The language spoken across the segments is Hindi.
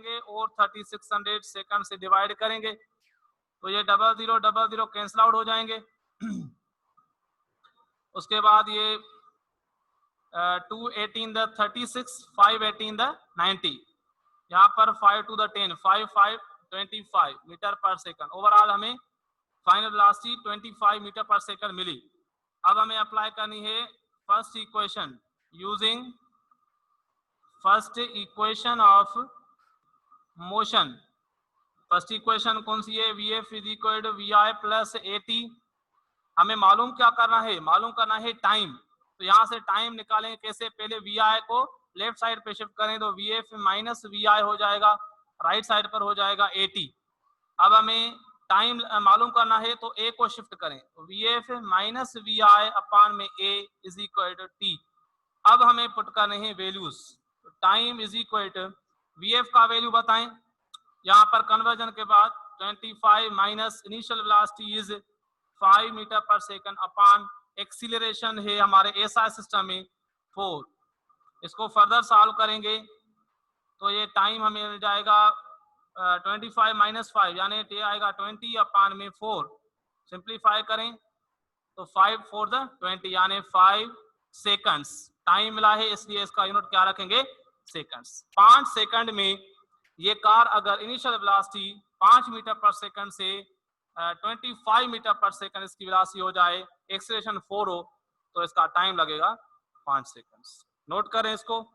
और 3600 सेकंड से डिवाइड करेंगे तो ये 0000 कैंसिल आउट हो जाएंगे। उसके बाद ये 218 द 36, 518 द 90, यहाँ पर 5 to the 10, 5 5 25 metre per second. Overall हमें final velocity 25 metre per second मिली। अब हमें अप्लाई करनी है first equation using first equation of motion. First equation कौन सी है? Vf is equal to Vi plus AT। हमें मालूम क्या करना है? मालूम करना है टाइम। तो यहाँ से टाइम निकालेंगे कैसे? पहले Vi को लेफ्ट साइड पे शिफ्ट करें तो Vf माइनस Vi हो जाएगा, राइट साइड पर हो जाएगा AT। अब हमें टाइम मालूम करना है तो A को शिफ्ट करें तो Vf माइनस Vi अपान में A is equal to T। अब हमें पुट करने हैं वैल्यूज। तो time is equal to Vf का वैल्यू बताएं। यहाँ पर कन्वर्जन के बाद 25 minus initial velocity is 5 metre per second upon acceleration है हमारे एसआई सिस्टम में 4। इसको फर्दर सॉल्व करेंगे तो ये टाइम हमें मिल जाएगा 25 माइनस 5 यानी ये आएगा 20 अपान में 4। सिंप्लीफाई करें तो 5 4 द 20 यानी 5 सेकंड्स टाइम मिला है, इसलिए इसका यूनिट क्या रखेंगे? सेकंड्स। 5 सेकंड में ये कार अगर initial velocity 5 metre per second से 25 मीटर पर सेकंड इसकी वेलोसिटी हो जाए, एक्सीलरेशन 4 हो, तो इसका टाइम लगेगा 5 सेकंड्स। नोट करें इसको।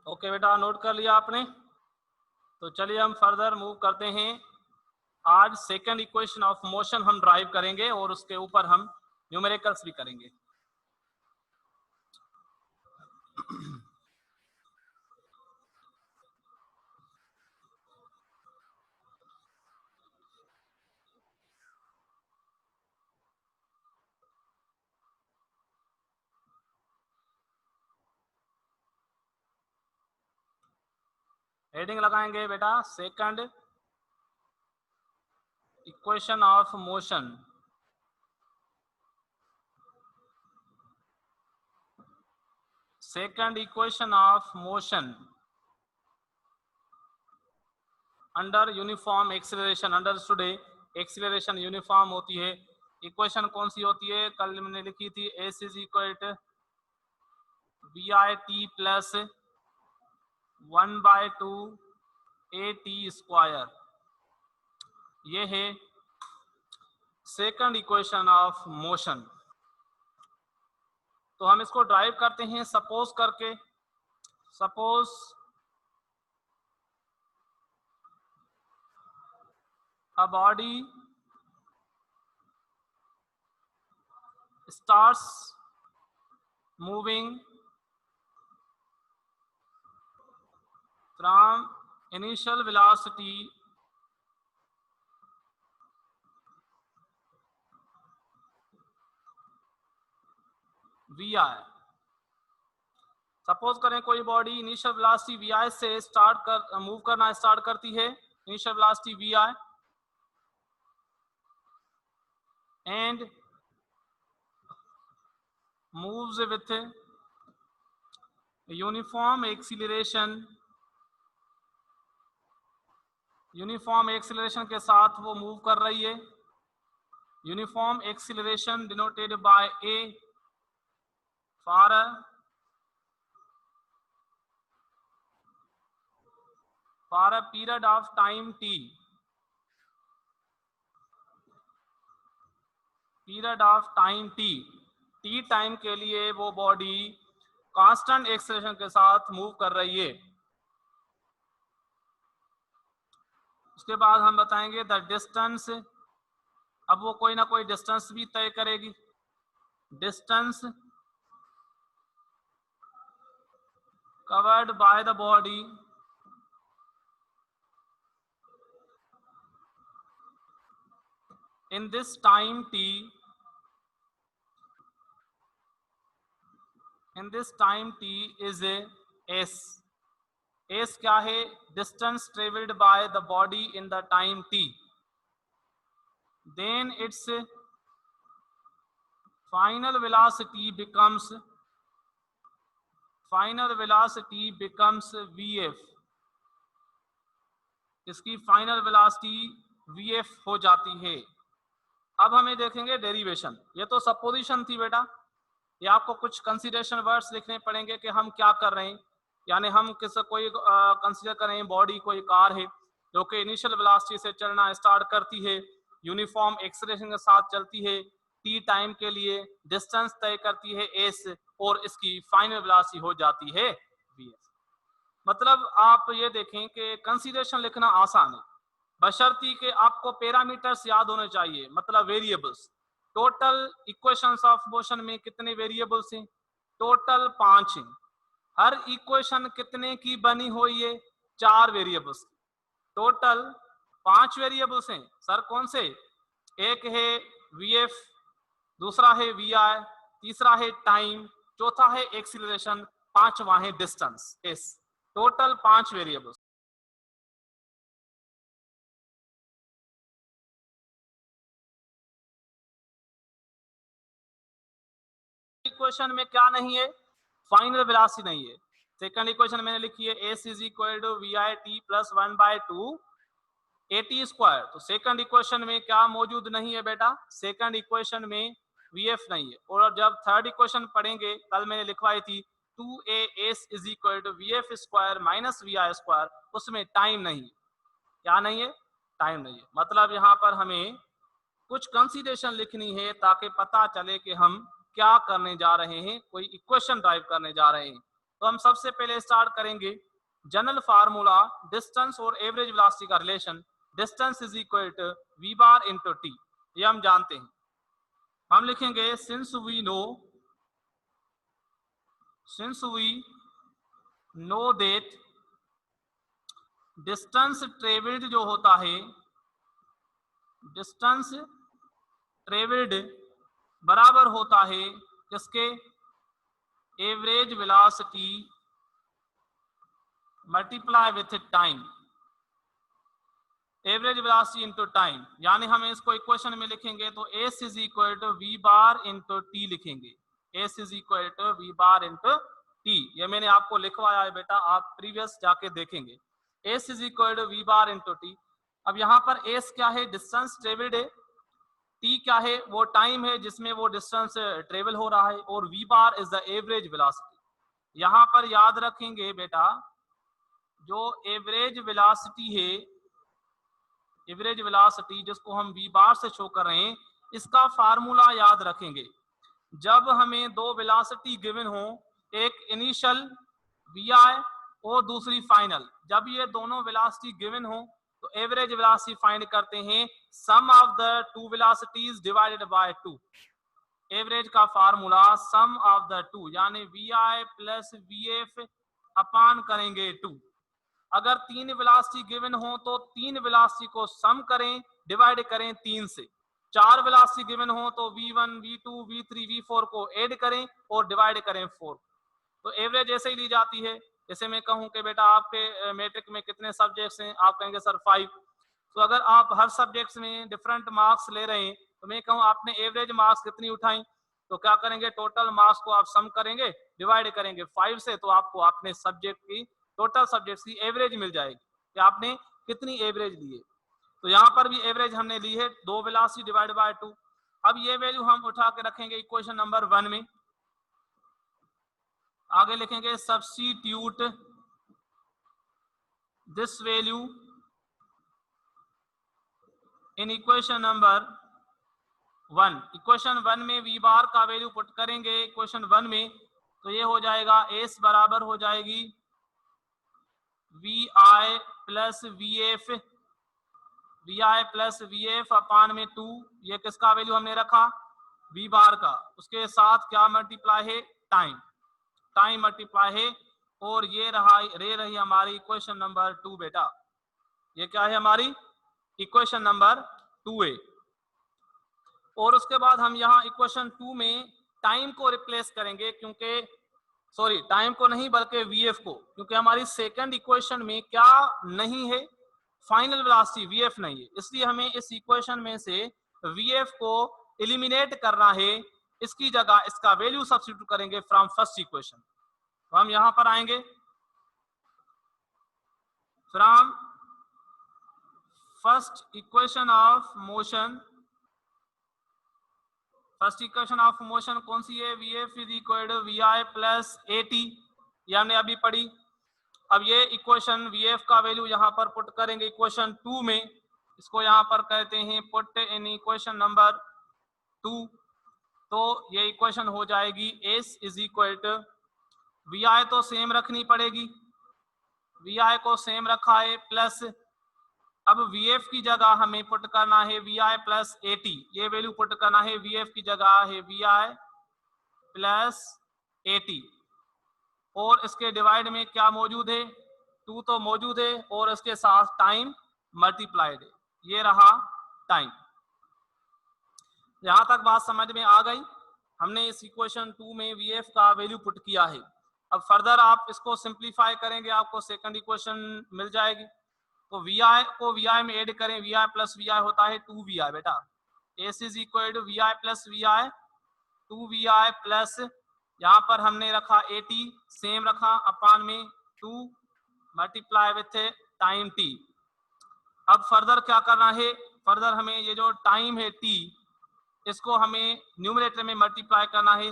ओके बेटा, नोट कर लिया आपने? तो चलिए हम फर्दर मूव करते हैं। आज सेकंड इक्वेशन ऑफ मोशन हम ड्राइव करेंगे और उसके ऊपर हम न्यूमेरिकल्स भी करेंगे। हेडिंग लगाएंगे बेटा, second equation of motion. Second equation of motion under uniform acceleration. Understood है, एक्सीलरेशन यूनिफॉर्म होती है। इक्वेशन कौन सी होती है? कल मैंने लिखी थी, S is equal to VIT plus 1/2 AT square. ये है सेकंड इक्वेशन ऑफ मोशन। तो हम इसको ड्राइव करते हैं सपोज करके। Suppose a body starts moving from initial velocity V I. Suppose करें कोई body initial velocity V I से मूव करना स्टार्ट करती है, initial velocity V I, and moves with uniform acceleration के साथ वो मूव कर रही है। Uniform acceleration denoted by A for a period of time T, period of time T, T time के लिए वो बॉडी कांस्टेंट एक्सीलरेशन के साथ मूव कर रही है। उसके बाद हम बताएंगे द डिस्टेंस, अब वो कोई ना कोई डिस्टेंस भी तय करेगी। Distance covered by the body in this time t, in this time t is a s। s क्या है? distance traveled by the body in the time t, then its final velocity becomes vf। इसकी फाइनल वेलोसिटी vf हो जाती है। अब हमें देखेंगे डेरिवेशन। ये तो सपोजिशन थी बेटा, ये आपको कुछ कंसीडरेशन वर्ड्स लिखने पड़ेंगे कि हम क्या कर रहे हैं। यानी हम कोई कंसीडर करें बॉडी कोई कार है जो कि इनिशियल वेलोसिटी से चलना स्टार्ट करती है, यूनिफॉर्म एक्सीलरेशन के साथ चलती है, टी टाइम के लिए डिस्टेंस तय करती है एस, और इसकी फाइनल वेलोसिटी हो जाती है वीएस। मतलब आप ये देखें कि कंसीडरेशन लिखना आसान है, बशर्ती के आपको पैरामीटर्स याद होने चाहिए, मतलब variables. Total equations of motion में कितने वेरिएबल्स हैं? टोटल 5 हैं। हर इक्वेशन कितने की बनी हुई है? 4 वेरिएबल्स। टोटल 5 वेरिएबल्स हैं। सर कौन से? एक है वीएफ, दूसरा है वीआई, तीसरा है टाइम, चौथा है एक्सीलरेशन, पांचवा है distance S. Total 5 variables. Equation में क्या नहीं है? फाइनल वेलोसिटी नहीं है। सेकंड इक्वेशन मैंने लिखी है S is equal to V I T plus 1/2 A T square. तो सेकंड इक्वेशन में क्या मौजूद नहीं है बेटा? सेकंड इक्वेशन में वीएफ नहीं है। और जब थर्ड इक्वेशन पढ़ेंगे, कल मैंने लिखवाई थी 2as is equal to V F square minus V I square, उसमें टाइम नहीं है। क्या नहीं है? टाइम नहीं है। मतलब यहाँ पर हमें कुछ कंसीडरेशन लिखनी है ताकि पता चले कि हम क्या करने जा रहे हैं, कोई इक्वेशन ड्राइव करने जा रहे हैं। तो हम सबसे पहले स्टार्ट करेंगे जनरल फार्मूला डिस्टेंस और एवरेज वेलोसिटी का relation. Distance is equal to V bar into T, ये हम जानते हैं। हम लिखेंगे since we know that distance travelled जो होता है, डिस्टेंस ट्रेवल्ड बराबर होता है किसके? Average velocity multiply with time, average velocity into time. यानी हम इसको इक्वेशन में लिखेंगे तो S is equal to V bar into T लिखेंगे। S is equal to V bar into T, ये मैंने आपको लिखवाया है बेटा, आप प्रीवियस जाके देखेंगे। S is equal to V bar into T. अब यहाँ पर एस क्या है? डिस्टेंस ट्रेवल्ड है। टी क्या है? वो टाइम है जिसमें वो डिस्टेंस ट्रेवल हो रहा है, और V bar is the average velocity. यहाँ पर याद रखेंगे बेटा, जो एवरेज वेलोसिटी है, एवरेज वेलोसिटी जिसको हम वी बार से शो कर रहे हैं, इसका फार्मूला याद रखेंगे। जब हमें दो वेलोसिटी गिवन हो, एक इनिशियल वी आई और दूसरी फाइनल, जब ये दोनों वेलोसिटी गिवन हो तो एवरेज वेलोसिटी फाइंड करते हैं sum of the two velocities divided by 2। Average का formula sum of the two, यानी V I plus V F upon करेंगे 2। अगर 3 वेलोसिटी गिवन हो तो 3 वेलोसिटी को सम करें, डिवाइड करें 3 से। चार वेलोसिटी गिवन हो तो v1 v2 v3 v4 को ऐड करें और डिवाइड करें 4। तो एवरेज ऐसे ही ली जाती है। जैसे मैं कहूं कि बेटा आपके मैट्रिक में कितने सब्जेक्ट्स हैं, आप कहेंगे सर 5। तो अगर आप हर सब्जेक्ट्स में डिफरेंट मार्क्स ले रहे हैं तो मैं कहूं आपने एवरेज मार्क्स कितनी उठाई, तो क्या करेंगे, टोटल मार्क्स को आप सम करेंगे, डिवाइड करेंगे 5 से, तो आपको अपने सब्जेक्ट की टोटल सब्जेक्ट्स की एवरेज मिल जाएगी कि आपने कितनी एवरेज ली है। तो यहाँ पर भी एवरेज हमने ली है 2 वेलोसिटी डिवाइड बाय 2। अब ये वैल्यू हम उठा के रखेंगे इक्वेशन नंबर 1 में। आगे लिखेंगे substitute this value in equation number 1। Equation 1 में वी बार का वैल्यू पुट करेंगे इक्वेशन 1 में, तो ये हो जाएगा एस बराबर हो जाएगी V I plus V F, V I plus V F upon में 2। ये किसका वैल्यू हमने रखा, वी बार का, उसके साथ क्या मल्टीप्लाई है, टाइम, टाइम मल्टीप्लाई है, और ये रही हमारी इक्वेशन नंबर 2 बेटा। ये क्या है हमारी इक्वेशन नंबर 2 है। और उसके बाद हम यहाँ इक्वेशन 2 में टाइम को रिप्लेस करेंगे, क्योंकि सॉरी टाइम को नहीं बल्कि वीएफ को, क्योंकि हमारी सेकंड इक्वेशन में क्या नहीं है, फाइनल वेलोसिटी वीएफ नहीं है, इसलिए हमें इस इक्वेशन में से वीएफ को एलिमिनेट करना है। इसकी जगह इसका वैल्यू सब्स्टिट्यूट करेंगे फ्रॉम फर्स्ट इक्वेशन। तो हम यहां पर आएंगे from first equation of motion. First equation of motion कौन सी है, V F is equal to V I plus A T, ये हमने अभी पढ़ी। अब ये इक्वेशन वी एफ का वैल्यू यहाँ पर पुट करेंगे इक्वेशन 2 में, इसको यहाँ पर कहते हैं पुट इन इक्वेशन नंबर 2। तो ये इक्वेशन हो जाएगी S is equal to V I तो सेम रखनी पड़ेगी, वी आई को सेम रखा है, प्लस अब Vf की जगह हमें पुट करना है Vi प्लस एटी, ये वैल्यू पुट करना है, Vf की जगह है Vi प्लस एटी, और इसके डिवाइड में क्या मौजूद है, 2 तो मौजूद है, और इसके साथ टाइम मल्टीप्लाइड है, ये रहा टाइम। यहां तक बात समझ में आ गई। हमने इस इक्वेशन 2 में Vf का वैल्यू पुट किया है। अब फर्दर आप इसको सिंप्लीफाई करेंगे, आपको सेकंड इक्वेशन मिल जाएगी। तो वी आई को वी आई में ऐड करें, V I plus V I होता है 2vi बेटा, S is equal to V I plus V I, 2vi plus यहाँ पर हमने रखा 80 सेम रखा अपान में 2 मल्टीप्लाई विथ टाइम t। अब फर्दर क्या करना है, फर्दर हमें ये जो टाइम है t, इसको हमें न्यूमरेटर में मल्टीप्लाई करना है।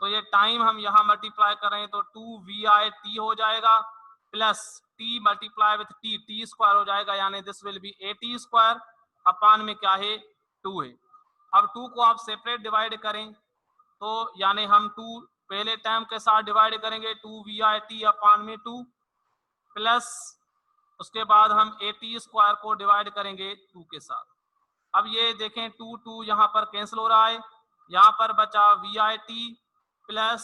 तो ये टाइम हम यहाँ मल्टीप्लाई करें तो 2vi हो जाएगा, plus t multiply with t, t square हो जाएगा, यानी this will be 80 square upon में क्या है 2 है। अब 2 को आप सेपरेट डिवाइड करें तो यानी हम 2 पहले टर्म के साथ डिवाइड करेंगे, 2vi अपान में 2, प्लस उसके बाद हम 80 स्क्वायर को डिवाइड करेंगे 2 के साथ। अब ये देखें 2 यहाँ पर कैंसिल हो रहा है, यहाँ पर बचा vi प्लस,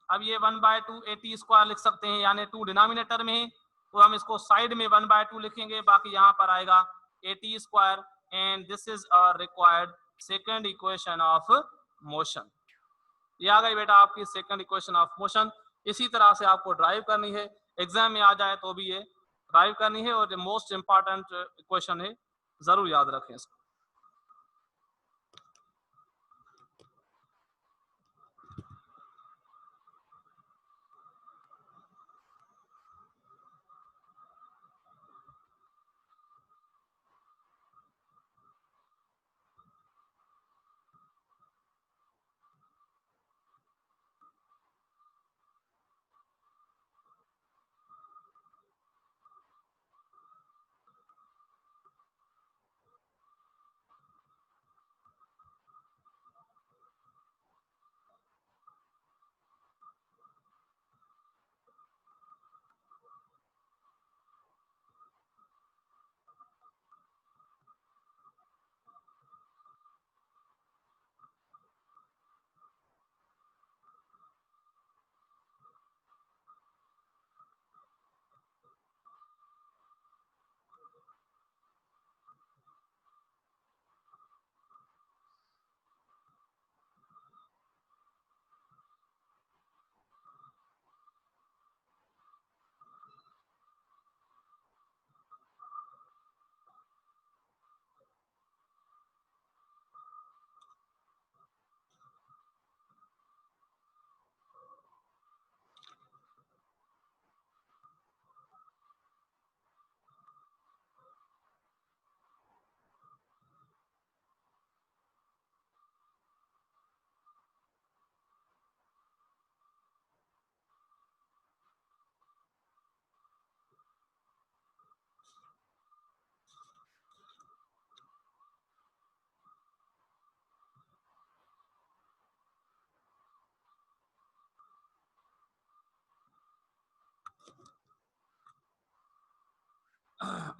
अब ये 1/2 80 स्क्वायर लिख सकते हैं, यानी 2 डिनोमिनेटर में है, तो हम इसको साइड में 1/2 लिखेंगे, बाकी यहाँ पर आएगा 80 square, and this is a required second equation of motion. ये आ गई बेटा आपकी सेकंड इक्वेशन ऑफ मोशन। इसी तरह से आपको ड्राइव करनी है, एग्जाम में आ जाए तो भी ये ड्राइव करनी है, और मोस्ट इंपॉर्टेंट इक्वेशन है, जरूर याद रखें इसको।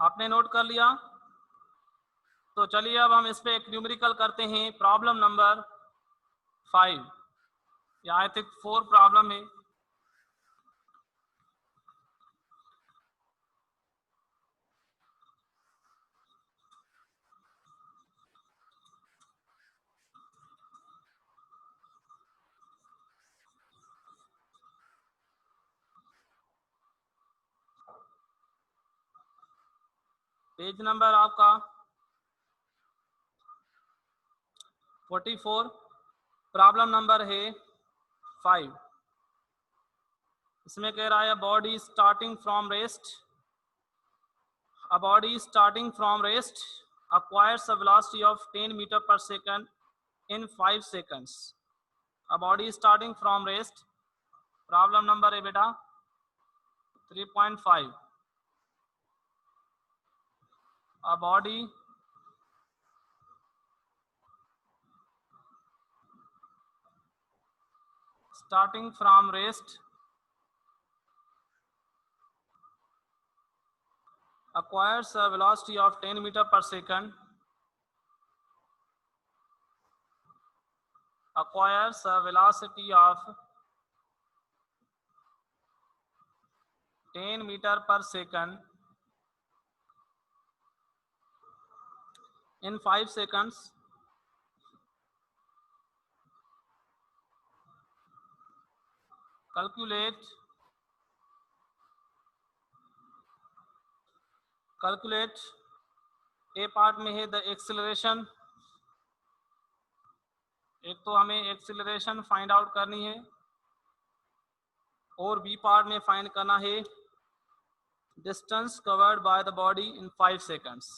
आपने नोट कर लिया? तो चलिए अब हम इस पे एक न्यूमेरिकल करते हैं, प्रॉब्लम नंबर 5 या आई थिंक 4 प्रॉब्लम है। पेज नंबर आपका 44, प्रॉब्लम नंबर है 5। इसमें कह रहा है body starting from rest, a body starting from rest acquires a velocity of 10 meter per second in 5 seconds. A body starting from rest, problem number है बेटा 3.5। a body starting from rest acquires a velocity of 10 meter per second, acquires a velocity of 10 meter per second in 5 seconds. Calculate A part में है द एक्सेलरेशन, एक तो हमें एक्सेलरेशन फाइंड आउट करनी है और बी पार्ट में फाइंड करना है distance covered by the body in 5 seconds.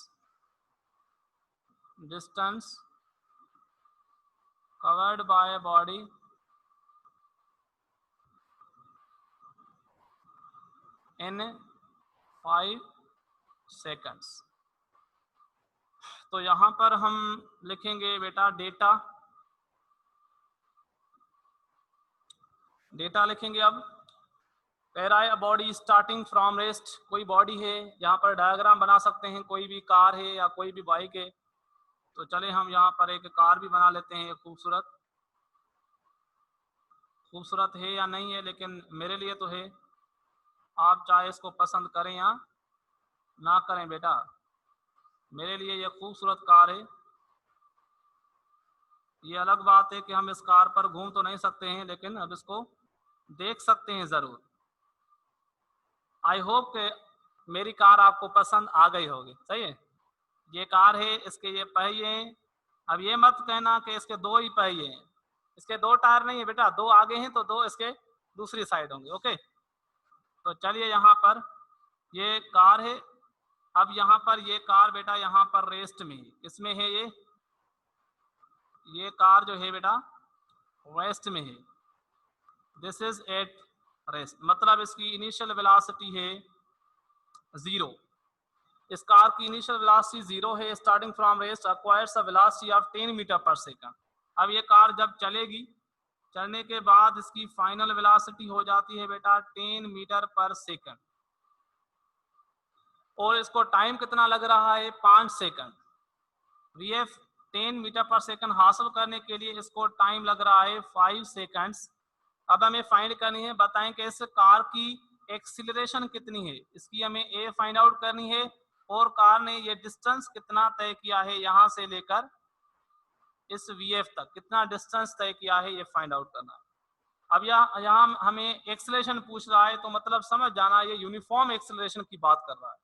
Distance covered by body in 5 seconds. तो यहां पर हम लिखेंगे बेटा डेटा, डेटा लिखेंगे। अब कह रहा है बॉडी स्टार्टिंग फ्रॉम रेस्ट, कोई बॉडी है, यहाँ पर डायग्राम बना सकते हैं, कोई भी कार है या कोई भी बाइक है। तो चले हम यहाँ पर एक कार भी बना लेते हैं, खूबसूरत, खूबसूरत है या नहीं है लेकिन मेरे लिए तो है, आप चाहे इसको पसंद करें या ना करें बेटा, मेरे लिए ये खूबसूरत कार है। ये अलग बात है कि हम इस कार पर घूम तो नहीं सकते हैं लेकिन अब इसको देख सकते हैं जरूर। आई होप कि मेरी कार आपको पसंद आ गई होगी, सही है। ये कार है, इसके ये पहिए हैं। अब ये मत कहना कि इसके 2 ही पहिए हैं, इसके 2 टायर नहीं है बेटा, 2 आगे हैं तो 2 इसके दूसरी साइड होंगे। ओके, तो चलिए यहाँ पर ये कार है। अब यहाँ पर ये कार बेटा यहाँ पर रेस्ट में है, इसमें है ये कार जो है बेटा रेस्ट में है। दिस इज एट रेस्ट, मतलब इसकी इनिशियल वेलोसिटी है 0। इस कार की इनिशियल वेलोसिटी 0 है, starting from rest acquires a velocity of 10 metre per second. अब ये कार जब चलेगी, चलने के बाद इसकी फाइनल वेलोसिटी हो जाती है बेटा 10 मीटर पर सेकंड, और इसको टाइम कितना लग रहा है 5 second. VF 10 metre per second हासिल करने के लिए इसको टाइम लग रहा है 5 सेकंड्स। अब हमें फाइंड करनी है, बताएं कि इस कार की एक्सीलरेशन कितनी है, इसकी हमें ए फाइंड आउट करनी है, और कार ने ये डिस्टेंस कितना तय किया है यहां से लेकर इस वीएफ तक, कितना डिस्टेंस तय किया है ये फाइंड आउट करना है। अब यहाँ हमें एक्सीलरेशन पूछ रहा है तो मतलब समझ जाना ये यूनिफॉर्म एक्सीलरेशन की बात कर रहा है।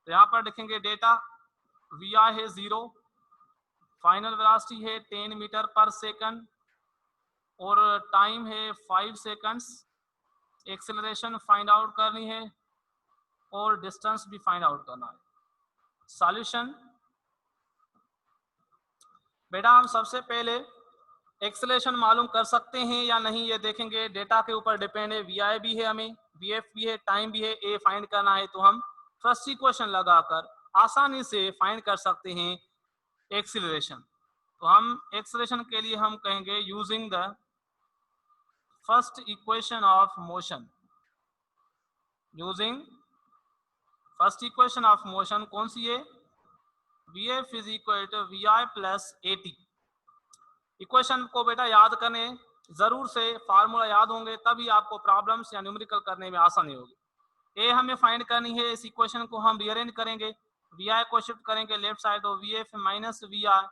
तो यहाँ पर लिखेंगे डेटा, वी आई है 0, फाइनल वेलोसिटी है 10 मीटर पर सेकंड और टाइम है 5 सेकंड्स। एक्सेलरेशन फाइंड आउट करनी है और डिस्टेंस भी फाइंड आउट करना है। सॉल्यूशन बेटा हम सबसे पहले एक्सेलरेशन मालूम कर सकते हैं या नहीं ये देखेंगे, डेटा के ऊपर डिपेंड है। वी आई भी है, हमें वी एफ भी है, टाइम भी है, ए फाइंड करना है। तो हम फर्स्ट इक्वेशन लगाकर आसानी से फाइंड कर सकते हैं एक्सेलरेशन। तो हम एक्सेलरेशन के लिए हम कहेंगे using the first equation of motion, using first equation of motion कौन सी है? VF is equal to VI plus AT। Equation को बेटा याद करने जरूर से, फार्मूला याद होंगे तभी आपको प्रॉब्लम्स या न्यूमेरिकल करने में आसानी होगी। ए हमें फाइंड करनी है, इस इक्वेशन को हम रीअरेंज करेंगे, VI को शिफ्ट करेंगे लेफ्ट साइड तो VF minus VI,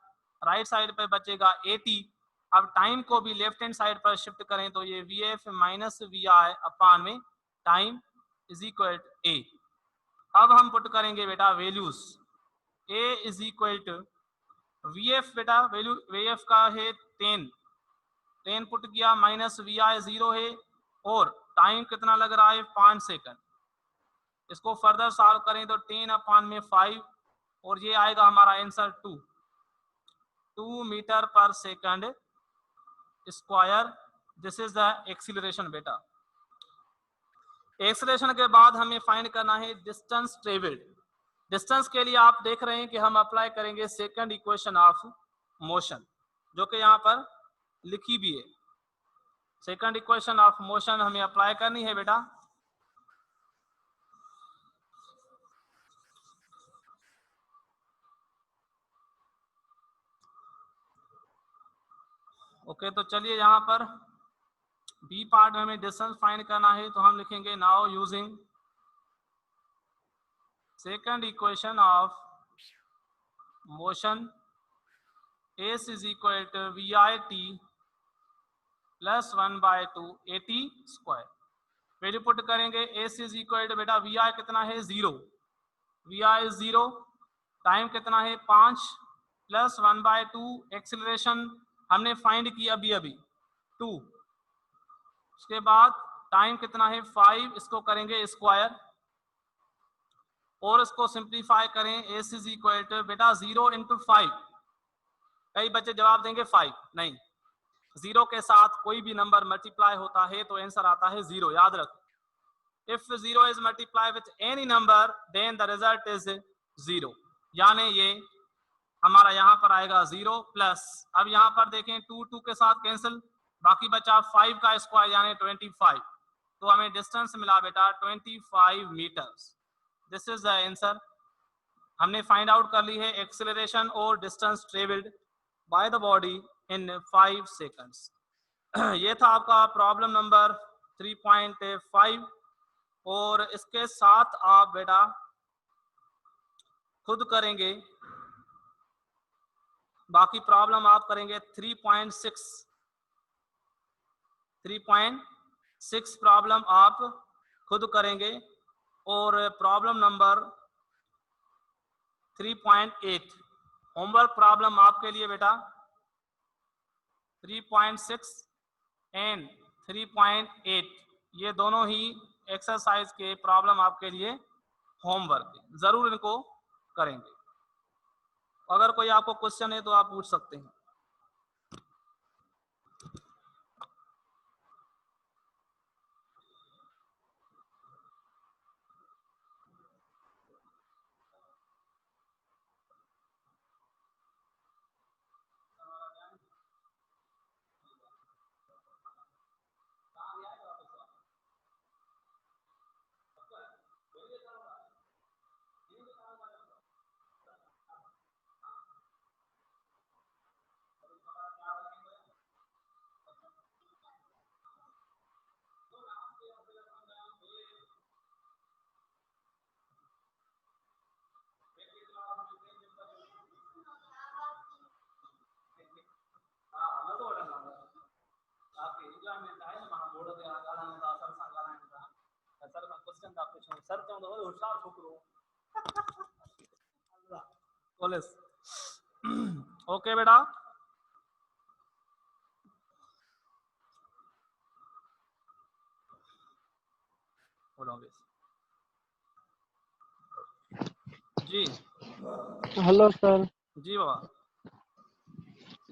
right side पे बचेगा AT। अब टाइम को भी लेफ्ट हैंड साइड पर शिफ्ट करें तो ये VF माइनस VI अपान में time is equal to A। अब हम पुट करेंगे बेटा values, A is equal to VF बेटा वैल्यू VF का है 10 पुट किया, माइनस VI 0 है और टाइम कितना लग रहा है 5 सेकंड। इसको फर्दर सॉल्व करें तो 10 अपान में 5 और ये आएगा हमारा answer 2 metre per second square. This is the acceleration बेटा। एक्सीलरेशन के बाद हमें फाइंड करना है डिस्टेंस ट्रेवल्ड। डिस्टेंस के लिए आप देख रहे हैं कि हम अप्लाई करेंगे सेकंड इक्वेशन ऑफ मोशन, जो कि यहाँ पर लिखी भी है। सेकंड इक्वेशन ऑफ मोशन हमें अप्लाई करनी है बेटा। ओके, तो चलिए यहाँ पर बी पार्ट में हमें डिस्टेंस फाइंड करना है, तो हम लिखेंगे now using second equation of motion S is equal to VIT plus 1/2 AT square. Value put करेंगे, एस इज इक्वल टू बेटा VI कितना है 0, VI इज 0, टाइम कितना है 5 प्लस 1/2, एक्सीलरेशन हमने फाइंड की अभी 2, उसके बाद टाइम कितना है 5, इसको करेंगे स्क्वायर और इसको सिंप्लीफाई करें। एस इज इक्वल टू बेटा 0 इंटू 5, कई बच्चे जवाब देंगे 5, नहीं, 0 के साथ कोई भी नंबर मल्टीप्लाई होता है तो आंसर आता है 0, याद रखो। If 0 is multiply with any number then the result is 0, यानी ये हमारा यहाँ पर आएगा 0 प्लस, अब यहाँ पर देखें 2 के साथ कैंसिल, बाकी बचा 5 का स्क्वायर यानी 25, तो हमें डिस्टेंस मिला बेटा 25 metres. This is the answer. हमने फाइंड आउट कर ली है एक्सेलरेशन और distance travelled by the body in 5 seconds. ये था आपका प्रॉब्लम नंबर 3.5 और इसके साथ आप बेटा खुद करेंगे, बाकी प्रॉब्लम आप करेंगे 3.6 प्रॉब्लम आप खुद करेंगे और प्रॉब्लम नंबर 3.8 होमवर्क प्रॉब्लम आपके लिए बेटा 3.6 एंड 3.8 ये दोनों ही एक्सरसाइज के प्रॉब्लम आपके लिए होमवर्क है, जरूर इनको करेंगे। अगर कोई आपको क्वेश्चन है तो आप पूछ सकते हैं। ओके बेटा, जी हेलो सर। जी बाबा,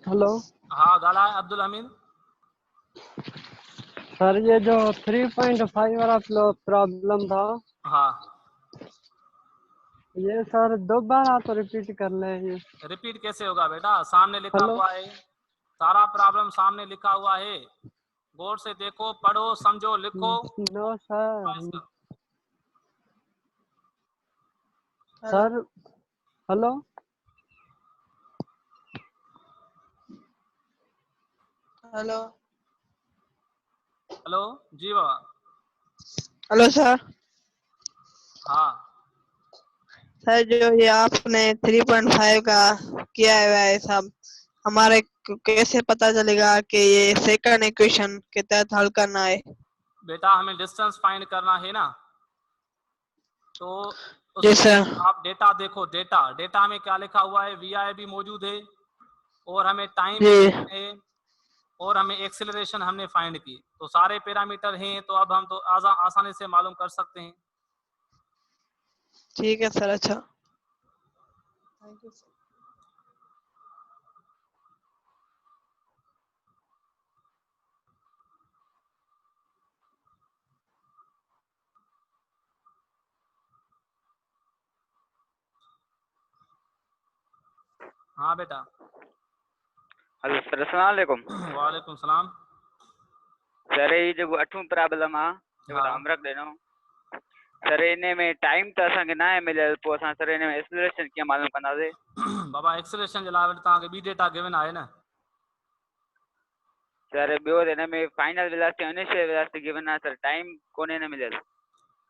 हेलो हाँ गाला है अब्दुल हमीद। सर, ये जो 3.5 वाला प्रॉब्लम था, हाँ ये सर दोबारा तो रिपीट कर ले। ये रिपीट कैसे होगा बेटा, सामने लिखा हेलो हुआ है, सारा प्रॉब्लम सामने लिखा हुआ है, गौर से देखो, पढ़ो, समझो, लिखो। No sir, sir hello hello hello जी बाबा। Hello sir. हाँ सर जो ये आपने 3.5 का किया हुआ है सब, हमारे कैसे पता चलेगा कि ये सेकंड इक्वेशन के तहत हल करना है? बेटा, हमें डिस्टेंस फाइंड करना है ना, तो जी उसमें सर। आप डेटा देखो। डेटा में क्या लिखा हुआ है, वी आई भी मौजूद है और हमें टाइम भी जी है और हमें एक्सेलरेशन हमने फाइंड की, तो सारे पैरामीटर हैं, तो अब हम तो आसानी से मालूम कर सकते हैं। ठीक है सर। अच्छा, थैंक यू सर। हाँ बेटा। हेलो सर, अस्सलाम वालेकुम। वालेकुम सलाम। सर ये जो 8वीं प्रॉब्लम आहे जेको हाँ होमवर्क ॾिनो सर, इन में टाइम तो असांखे न आहे मिलियल, पोइ असां सर इन में एक्सेलरेशन कीअं मालूम कंदासीं? बाबा, एक्सेलरेशन जे लाइ वटि तव्हांखे ॿी डेटा गिवन आहे न। सर ॿियो इन में final velocity initial velocity given आहे सर, टाइम कोन्हे न मिलियल।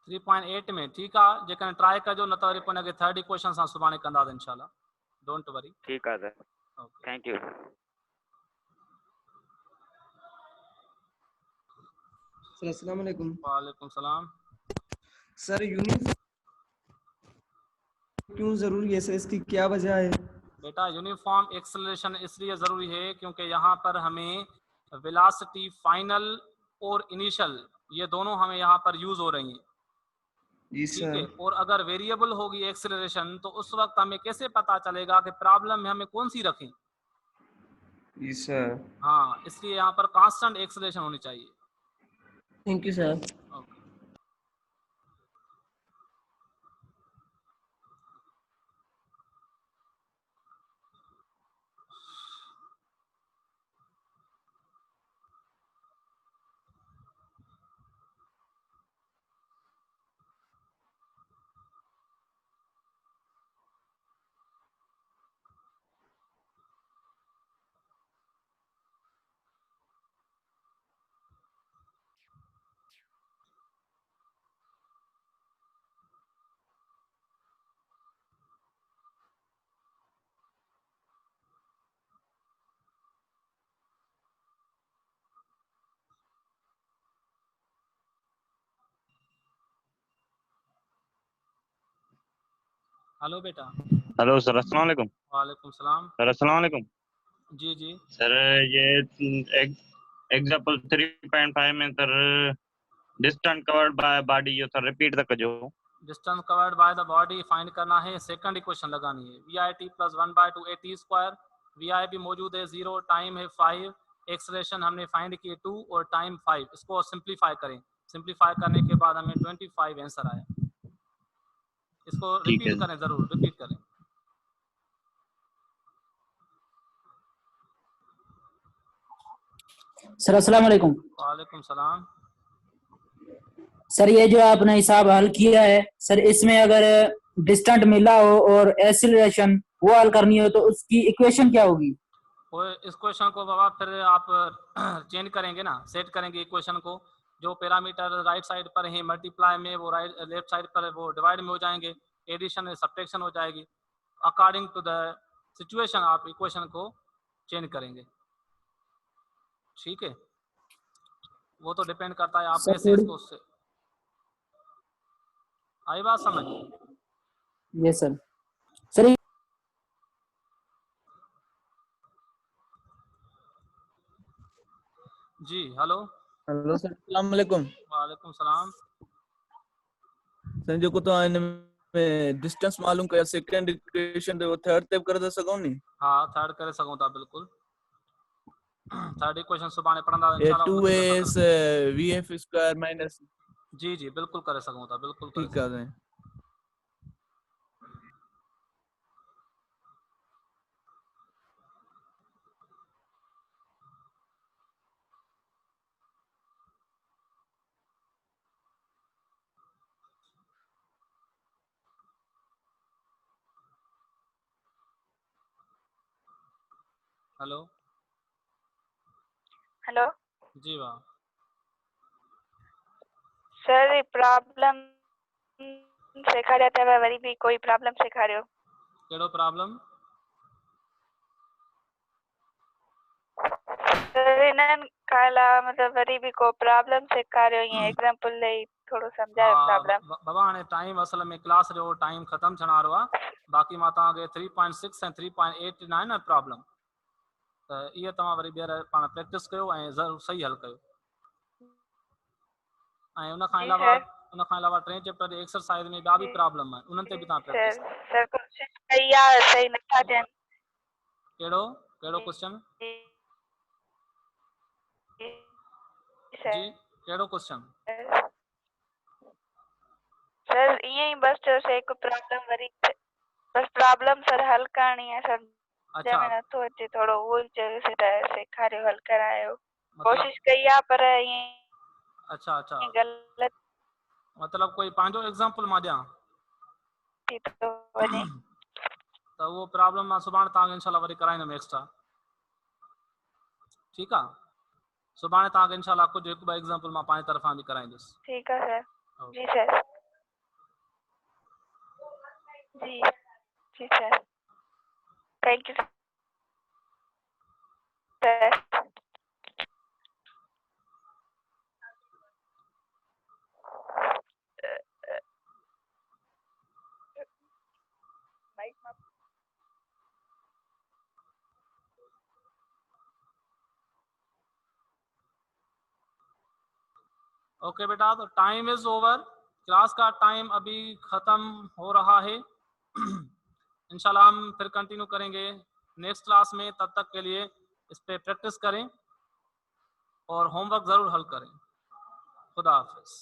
3.8 में ठीकु आहे, जेकॾहिं ट्राई कजो, न त वरी पोइ हिनखे थर्ड इक्वेशन सां सुभाणे कंदासीं इंशाल्लाह, डोंट वरी। ठीकु आहे sir, okay. Thank you. Sir अस्सलाम वालेकुम। वालेकुम सलाम। सर यूनिफॉर्म क्यों जरूरी है सर, इसकी क्या वजह है? बेटा, यूनिफॉर्म एक्सेलरेशन इसलिए ज़रूरी है क्योंकि यहाँ पर हमें वेलोसिटी फाइनल और इनिशियल, ये दोनों हमें यहाँ पर यूज़ हो रही हैं। जी ठीक है, सर। और अगर वेरिएबल होगी एक्सेलरेशन, तो उस वक्त हमें कैसे पता चलेगा कि प्रॉब्लम में हमें कौन सी रखें? जी सर। हाँ, इसलिए यहाँ पर कांस्टेंट एक्सेलरेशन होनी चाहिए। Thank you sir. Okay. Hello बेटा। हेलो सर, अस्सलाम वालेकुम। वालेकुम सलाम। सर अस्सलाम वालेकुम। जी जी। सर ये एग्जांपल 3.5 में sir distance covered by body, यो सर रिपीट तक जो distance covered by the body find करना है, सेकंड इक्वेशन लगानी है, V I T plus 1/2 A T square. V I भी मौजूद है 0, टाइम है 5, एक्सलेशन हमने फाइंड किए 2 और टाइम 5। इसको सिंप्लीफाई करें, सिंप्लीफाई करने के बाद हमें 25 आंसर आया। इसको ठीक रिपीट है। करें, जरूर रिपीट करें। सर अस्सलाम वालेकुम। वालेकुम सलाम। सर ये जो आपने हिसाब हल किया है सर, इसमें अगर डिस्टेंट मिला हो और एक्सीलरेशन वो हल करनी हो तो उसकी इक्वेशन क्या होगी? वो इस क्वेश्चन को बाबा फिर आप चेंज करेंगे ना, सेट करेंगे इक्वेशन को। जो पैरामीटर राइट साइड पर है मल्टीप्लाई में, वो राइट लेफ्ट साइड पर वो डिवाइड में हो जाएंगे, एडिशन में सब्ट्रैक्शन हो जाएगी। अकॉर्डिंग टू द सिचुएशन आप इक्वेशन को चेंज करेंगे। ठीक है, वो तो डिपेंड करता है आप सर कैसे इसको उससे। आई बात समझ? ये सर सर जी हेलो। हेलो सर, अस्सलाम वालेकुम। वालेकुम सलाम। सर जेको तव्हां हिन में डिस्टेंस मालूम कयो सेकंड इक्वेशन ते, वो थर्ड ते बि करे था सघूं नी? हाँ, थर्ड करे सघूं था बिल्कुल। थर्ड इक्वेशन सुभाणे पढ़ंदा ए इंशाल्लाह, टू उनमें ॾिसंदा। S V F square minus. जी जी बिल्कुल करे सघूं था, बिल्कुल करे ठीक है सघूं। साईं। हेलो हेलो जी वाह सर प्रॉब्लम सेखारिया अथव वरी भी कोई प्रॉब्लम सेखारियो कहिड़ो प्रॉब्लम सर इन्हनि खां अलावा मतलब वरी भी को प्रॉब्लम सेखारियो ईअं एग्जांपल ॾेई थोरो सम्झायो हाँ प्रॉब्लम बाबा हाणे टाइम असल में क्लास जो टाइम ख़त्म थियण वारो आहे बाक़ी मां तव्हांखे 3.6 ऐं 3.8 ॾिना आहिनि न प्रॉब्लम त इहे तव्हां वरी ॿीहर पाण प्रैक्टिस कयो ऐं ज़रूरु सही हल कयो ऐं उन खां अलावा 3 चैप्टर जे एक्सरसाइज में ॿिया बि प्रॉब्लम आहिनि उन्हनि ते बि तव्हां प्रैक्टिस सर कयो सर कोशिश कई आहे सही नथा थियनि कहिड़ो कहिड़ो क्वेश्चन जी कहिड़ो क्वेश्चन सर ईअं ई बस चयोसि हिकु प्रॉब्लम वरी बस प्रॉब्लम सर हल करणी आहे सम्झ अच्छा में नथो अचे थोरो उहो ई चयोसि त सेखारियो हल करायो मतलब कोशिश कई आहे पर ईअं अच्छा अच्छा ग़लति मतलब कोई पंहिंजो एग्जांपल मां ॾियां थी थो वञे त उहो प्रॉब्लम मां सुभाणे तव्हांखे इंशाल्लाह वरी कराईंदुमि एक्स्ट्रा ठीकु आहे सुभाणे तव्हांखे इंशाल्लाह कुझु हिकु ॿ एग्जांपल मां पंहिंजी तरफ़ां बि कराईंदुसि ठीक है सर जी सर जी जी sir thank you sir okay बेटा तो टाइम इज ओवर क्लास का टाइम अभी खत्म हो रहा है इंशाल्लाह हम फिर कंटिन्यू करेंगे नेक्स्ट क्लास में तब तक के लिए इस पे प्रैक्टिस करें और होमवर्क जरूर हल करें खुदा हाफिज